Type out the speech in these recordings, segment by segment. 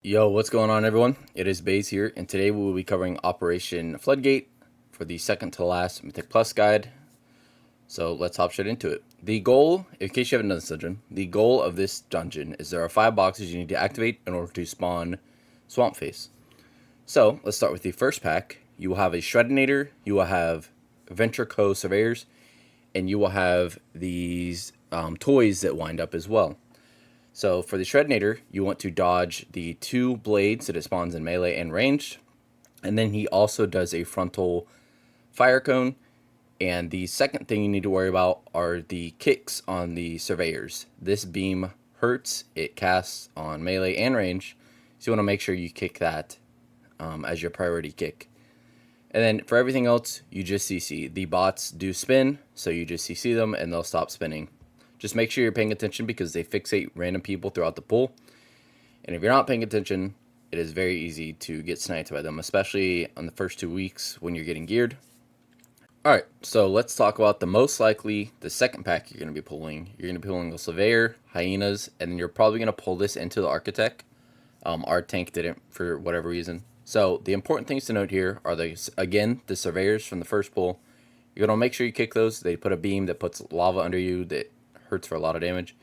Yo, what's going on, everyone? It is Baze here, and today we will be covering Operation Floodgate for the second to last Mythic Plus guide. So let's hop straight into it. The goal, in case you haven't done this dungeon, the goal of this dungeon is there are 5 boxes you need to activate in order to spawn Swampface. So let's start with the first pack. You will have a Shreddinator, you will have Venture Co. Surveyors, and you will have these toys that wind up as well. So for the Shredinator, you want to dodge the 2 blades that it spawns in melee and ranged. And then he also does a frontal fire cone. And the second thing you need to worry about are the kicks on the Surveyors. This beam hurts. It casts on melee and range. So you want to make sure you kick that as your priority kick. And then for everything else, you just CC. The bots do spin, so you just CC them and they'll stop spinning. Just make sure you're paying attention because they fixate random people throughout the pool. And if you're not paying attention, it is very easy to get sniped by them, especially on the first 2 weeks when you're getting geared. Alright, so let's talk about the most likely, the second pack you're going to be pulling. You're going to be pulling the Surveyor, Hyenas, and then you're probably going to pull this into the Architect. Our tank didn't for whatever reason. So the important things to note here are, the Surveyors from the first pull. You're going to make sure you kick those. They put a beam that puts lava under you that hurts for a lot of damage.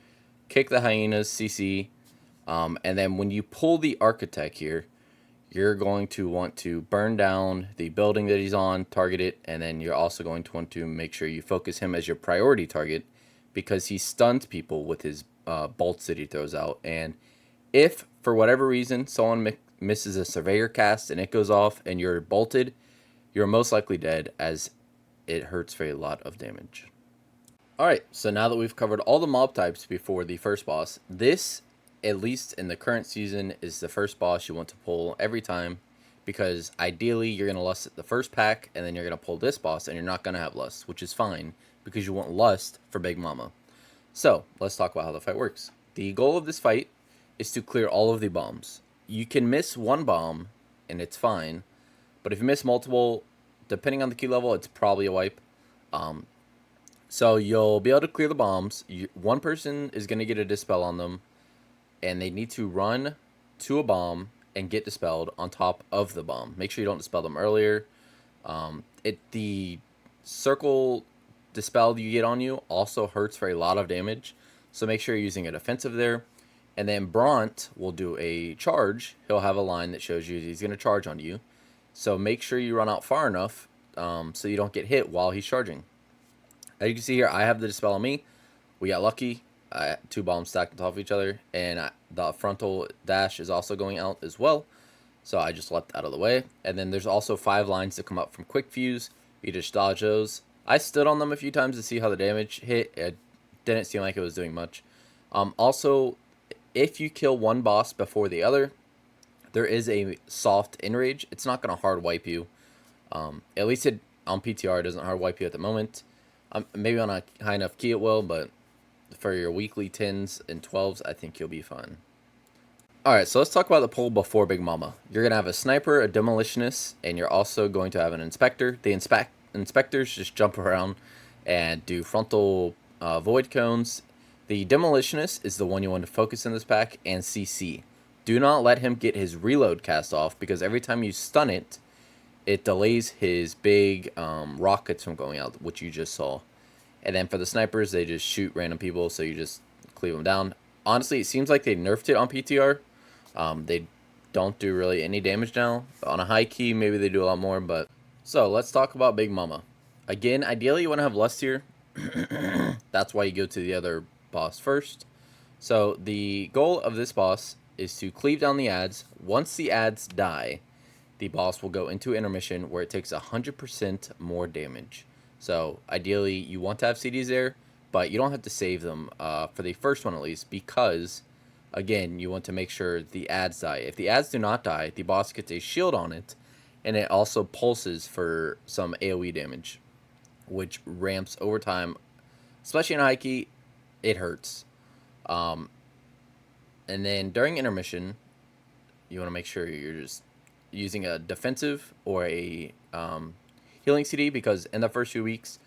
Kick the Hyenas, CC, and then when you pull the Architect here, you're going to want to burn down the building that he's on, target it, and then you're also going to want to make sure you focus him as your priority target because he stuns people with his bolts that he throws out. And if, for whatever reason, someone misses a Surveyor cast and it goes off and you're bolted, you're most likely dead as it hurts for a lot of damage. Alright, so now that we've covered all the mob types before the first boss, this, at least in the current season, is the first boss you want to pull every time, because ideally you're going to lust at the first pack, and then you're going to pull this boss, and you're not going to have lust, which is fine, because you want lust for Big Mama. So, let's talk about how the fight works. The goal of this fight is to clear all of the bombs. You can miss one bomb, and it's fine, but if you miss multiple, depending on the key level, it's probably a wipe. So you'll be able to clear the bombs. One person is going to get a dispel on them, and they need to run to a bomb and get dispelled on top of the bomb. Make sure you don't dispel them earlier. The circle dispel you get on you also hurts for a lot of damage, so make sure you're using a defensive there. And then Bront will do a charge. He'll have a line that shows you he's going to charge on you. So make sure you run out far enough so you don't get hit while he's charging. As you can see here, I have the dispel on me. We got lucky. 2 bombs stacked on top of each other. And the frontal dash is also going out as well. So I just left out of the way. And then there's also 5 lines that come up from Quickfuse. You just dodge those. I stood on them a few times to see how the damage hit. It didn't seem like it was doing much. Also, if you kill one boss before the other, there is a soft enrage. It's not going to hard wipe you. At least on PTR, it doesn't hard wipe you at the moment. Maybe on a high enough key it will, but for your weekly 10s and 12s, I think you'll be fine. Alright, so let's talk about the pull before Big Mama. You're going to have a Sniper, a Demolitionist, and you're also going to have an Inspector. The Inspectors just jump around and do frontal Void Cones. The Demolitionist is the one you want to focus in this pack, and CC. Do not let him get his reload cast off, because every time you stun it, it delays his big rockets from going out, which you just saw. And then for the snipers, they just shoot random people, so you just cleave them down. Honestly, it seems like they nerfed it on PTR. They don't do really any damage now. On a high key, maybe they do a lot more. But so let's talk about Big Mama. Again, ideally you want to have Lust here. That's why you go to the other boss first. So the goal of this boss is to cleave down the ads. Once the ads die, the boss will go into intermission where it takes 100% more damage. So ideally you want to have CDs there, but you don't have to save them for the first one at least, because again, you want to make sure the ads die. If the ads do not die, the boss gets a shield on it, and it also pulses for some AoE damage, which ramps over time. Especially in high key, it hurts. And then during intermission, you want to make sure you're just using a defensive or a healing CD, because in the first few weeks,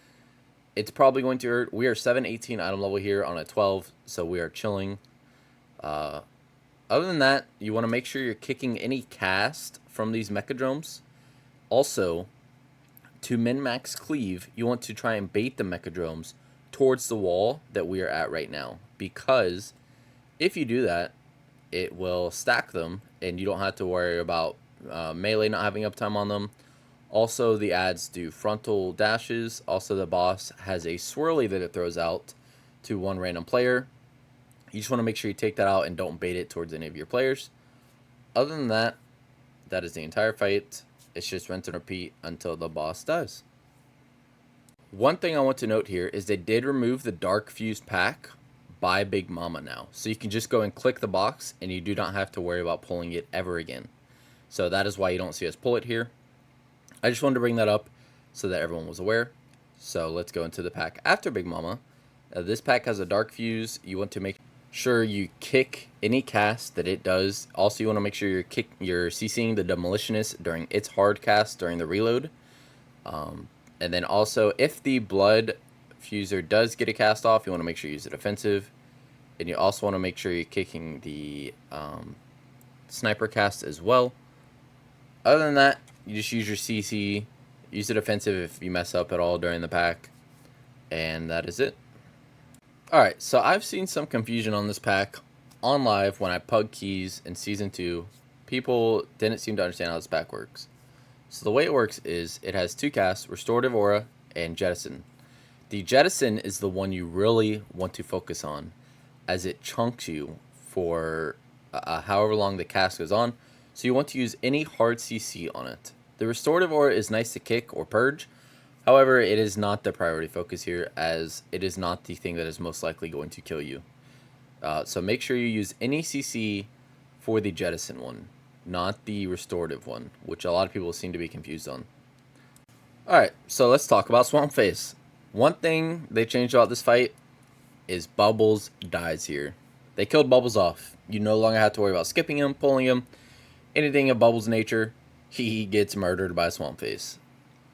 it's probably going to hurt. We are 718 item level here on a 12, so we are chilling. Other than that, you want to make sure you're kicking any cast from these mechadromes. Also, to min-max cleave, you want to try and bait the mechadromes towards the wall that we are at right now. Because if you do that, it will stack them, and you don't have to worry about melee not having uptime on them. Also, the ads do frontal dashes. Also, the boss has a swirly that it throws out to one random player. You just want to make sure you take that out and don't bait it towards any of your players. Other than that, that is the entire fight. It's just rinse and repeat until the boss dies. One thing I want to note here is they did remove the Dark Fuse pack by Big Momma now. So you can just go and click the box and you do not have to worry about pulling it ever again. So that is why you don't see us pull it here. I just wanted to bring that up so that everyone was aware. So let's go into the pack after Big Momma. This pack has a Dark Fuse. You want to make sure you kick any cast that it does. Also, you want to make sure you're CCing the Demolitionist during its hard cast during the reload. And then also, if the Blood Fuser does get a cast off, you want to make sure you use it offensive. And you also want to make sure you're kicking the Sniper cast as well. Other than that, you just use your CC, use it offensive if you mess up at all during the pack, and that is it. Alright, so I've seen some confusion on this pack on live when I pug keys in Season 2. People didn't seem to understand how this pack works. So the way it works is it has two casts, Restorative Aura and Jettison. The Jettison is the one you really want to focus on, as it chunks you for however long the cast goes on. So you want to use any hard CC on it. The Restorative Aura is nice to kick or purge. However, it is not the priority focus here, as it is not the thing that is most likely going to kill you. So make sure you use any CC for the Jettison one, not the Restorative one, which a lot of people seem to be confused on. Alright, so let's talk about Swampface. One thing they changed about this fight is Bubbles dies here. They killed Bubbles off. You no longer have to worry about skipping him, pulling him, anything of Bubbles' nature. He gets murdered by Swampface.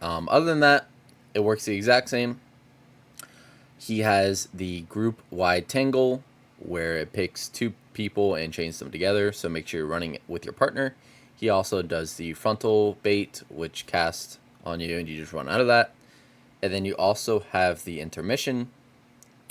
Other than that, it works the exact same. He has the group-wide tangle, where it picks two people and chains them together, so make sure you're running it with your partner. He also does the frontal bait, which casts on you and you just run out of that. And then you also have the intermission,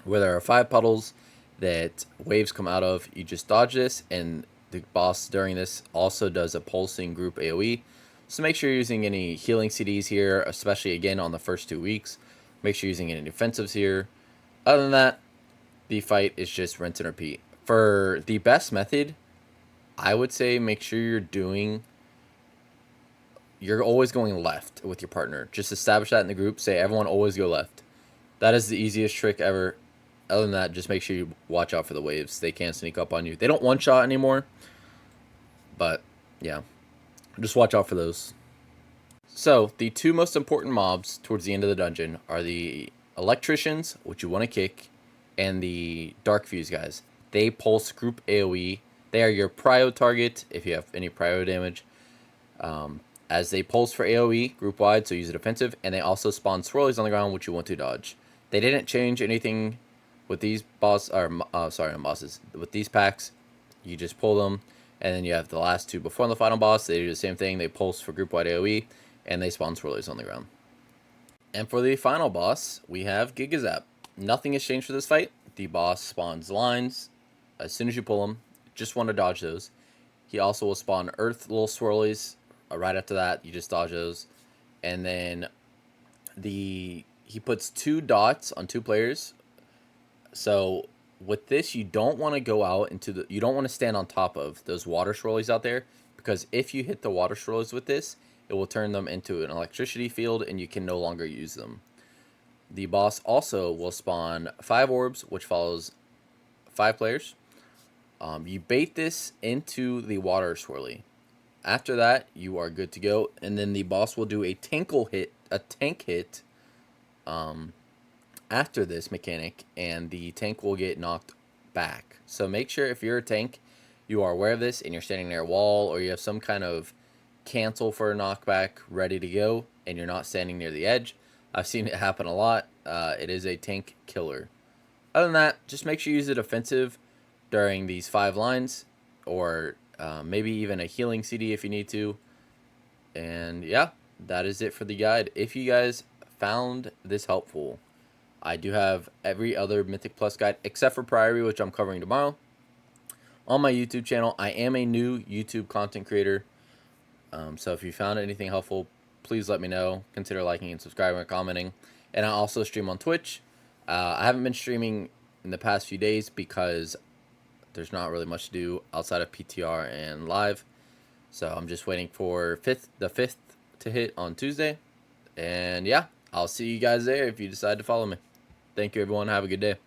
where there are 5 puddles that waves come out of. You just dodge this, and the boss during this also does a pulsing group AoE. So make sure you're using any healing CDs here, especially again on the first 2 weeks. Make sure you're using any defensives here. Other than that, the fight is just rinse and repeat. For the best method, I would say make sure you're always going left with your partner. Just establish that in the group. Say everyone always go left. That is the easiest trick ever. Other than that, just make sure you watch out for the waves. They can't sneak up on you. They don't one-shot anymore. But, yeah. Just watch out for those. So, the 2 most important mobs towards the end of the dungeon are the Electricians, which you want to kick, and the Dark Fuse guys. They pulse group AoE. They are your prio target if you have any prio damage. As they pulse for AoE group wide, so use it offensive, and they also spawn swirlies on the ground, which you want to dodge. They didn't change anything with these with these packs. You just pull them, and then you have the last 2 before the final boss. They do the same thing. They pulse for group wide AoE, and they spawn swirlies on the ground. And for the final boss, we have Gigazap. Nothing has changed for this fight. The boss spawns lines as soon as you pull them. Just want to dodge those. He also will spawn earth little swirlies. Right after that, you just dodge those. And then he puts 2 dots on 2 players. So with this, you don't want to go out you don't want to stand on top of those water swirlies out there, because if you hit the water swirlies with this, it will turn them into an electricity field and you can no longer use them. The boss also will spawn 5 orbs, which follows 5 players. You bait this into the water swirly. After that, you are good to go, and then the boss will do a tank hit after this mechanic, and the tank will get knocked back. So make sure if you're a tank, you are aware of this, and you're standing near a wall, or you have some kind of cancel for a knockback ready to go, and you're not standing near the edge. I've seen it happen a lot. It is a tank killer. Other than that, just make sure you use it offensive during these 5 lines. or maybe even a healing CD if you need to. And yeah, that is it for the guide. If you guys found this helpful, I do have every other Mythic Plus guide except for Priory, which I'm covering tomorrow, on my YouTube channel. I am a new YouTube content creator, so if you found anything helpful, please let me know. Consider liking and subscribing and commenting. And I also stream on Twitch. I haven't been streaming in the past few days because there's not really much to do outside of PTR and live. So I'm just waiting for the 5th to hit on Tuesday. And yeah, I'll see you guys there if you decide to follow me. Thank you, everyone. Have a good day.